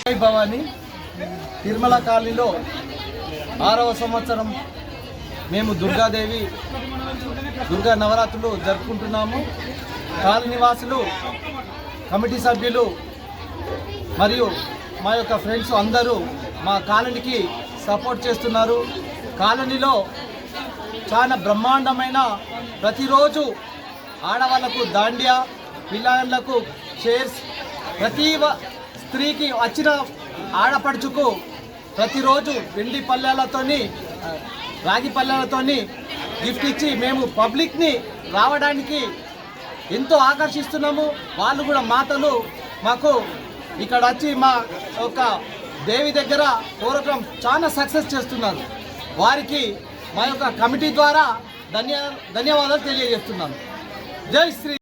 భవాని తిరుమల కాలనీలో 6వ సంవత్సరం మేము దుర్గా నవరాత్రులు జరుపుకుంటున్నాము. కాలనీ వాసులు, కమిటీ సభ్యులు మరియు మా యొక్క ఫ్రెండ్స్ అందరూ మా కాలనీకి సపోర్ట్ చేస్తున్నారు. కాలనీలో చాలా బ్రహ్మాండమైన ప్రతిరోజు ఆడవాళ్లకు దాండియా, పిల్లలకు చైర్స్, ప్రతి స్త్రీకి వచ్చిన ఆడపడుచుకు ప్రతిరోజు వెండి పళ్ళెలతోని, రాగి పళ్ళెలతోని గిఫ్ట్ ఇచ్చి మేము పబ్లిక్ని రావడానికి ఎంతో ఆకర్షిస్తున్నాము. వాళ్ళు కూడా మాతలు మాకు ఇక్కడ వచ్చి మా యొక్క దేవి దగ్గర ప్రోగ్రాం చాలా సక్సెస్ చేస్తున్నారు. వారికి మా యొక్క కమిటీ ద్వారా ధన్యవాదాలు తెలియజేస్తున్నాను. జై శ్రీ.